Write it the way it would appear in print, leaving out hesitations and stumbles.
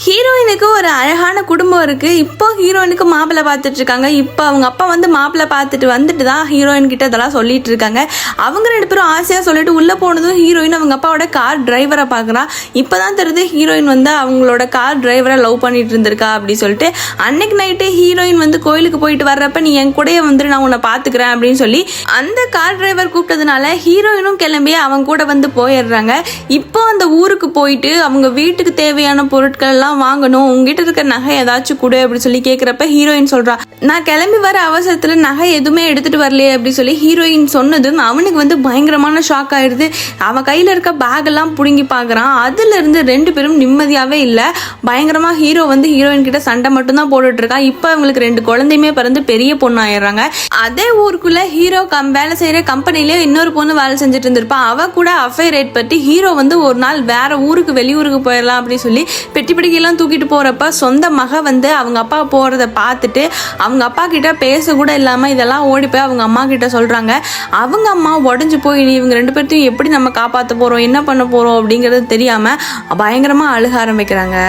ஹீரோயினுக்கு ஒரு அழகான குடும்பம் இருக்கு. இப்போ ஹீரோயினுக்கு மாப்பிள்ளை பார்த்துட்டு இருக்காங்க. இப்போ அவங்க அப்பா வந்து மாப்பிள்ளை பார்த்துட்டு வந்துட்டு தான் ஹீரோயின் கிட்ட இதெல்லாம் சொல்லிட்டு இருக்காங்க. அவங்க 2 பேரும் ஆசையா சொல்லிட்டு உள்ள போனதும் ஹீரோயின் அவங்க அப்பாவோட கார் டிரைவரை பார்க்குறா. இப்போதான் தெரியுது ஹீரோயின் வந்து அவங்களோட கார் டிரைவரை லவ் பண்ணிட்டு இருந்திருக்கா அப்படி சொல்லிட்டு. அன்னைக்கு நைட்டு ஹீரோயின் வந்து கோயிலுக்கு போயிட்டு வர்றப்ப நீ என் கூடயே வந்து நான் உன்னை பார்த்துக்கிறேன் அப்படின்னு சொல்லி அந்த கார் டிரைவர் கூப்பிட்டதுனால ஹீரோயினும் கிளம்பி அவங்க கூட வந்து போயிடுறாங்க. இப்போ அந்த ஊருக்கு போயிட்டு அவங்க வீட்டுக்கு தேவையான பொருட்கள் வாங்கணும், உங்ககிட்ட இருக்க நகை ஏதாச்சும் கொடு அப்படி சொல்லி கேட்குறப்ப ஹீரோயின் சொல்றா, நான் கிளம்பி வர அவசரத்துல நகை எதுவுமே எடுத்துட்டு வரலையே அப்படி சொல்லி ஹீரோயின் சொன்னதும் அவனுக்கு வந்து பயங்கரமான ஷாக் ஆயிடுது. அவன் கையில இருக்க பேக் எல்லாம் புடுங்கி பார்க்கறான். அதுல இருந்து 2 பேரும் நிம்மதியாவே இல்லை. பயங்கரமா ஹீரோ வந்து ஹீரோயின் கிட்ட சண்டை மட்டும் தான் போட்டுட்டு இருக்கான். இப்போ அவங்களுக்கு 2 குழந்தையுமே பிறந்து பெரிய பொண்ணு ஆயிடுறாங்க. அதே ஊருக்குள்ள ஹீரோ வேலை செய்யற கம்பெனிலே இன்னொரு பொண்ணு வேலை செஞ்சுட்டு இருந்திருப்பா. அவ கூட அஃபேர் ரேட் பற்றி ஹீரோ வந்து ஒரு நாள் வேற ஊருக்கு வெளியூருக்கு போயிடலாம் அப்படின்னு சொல்லி பெட்டி படிக்கையெல்லாம் தூக்கிட்டு போறப்ப சொந்த மக வந்து அவங்க அப்பா போறத பார்த்துட்டு அவங்க அப்பா கிட்ட பேச கூட இல்லாம இதெல்லாம் ஓடி போய் அவங்க அம்மா கிட்ட சொல்றாங்க. அவங்க அம்மா உடஞ்சு போய் இவங்க 2 பேர்த்தையும் எப்படி நம்ம காப்பாற்ற போறோம், என்ன பண்ண போறோம் அப்படிங்கிறது தெரியாம பயங்கரமா அழுக ஆரம்பிக்கிறாங்க.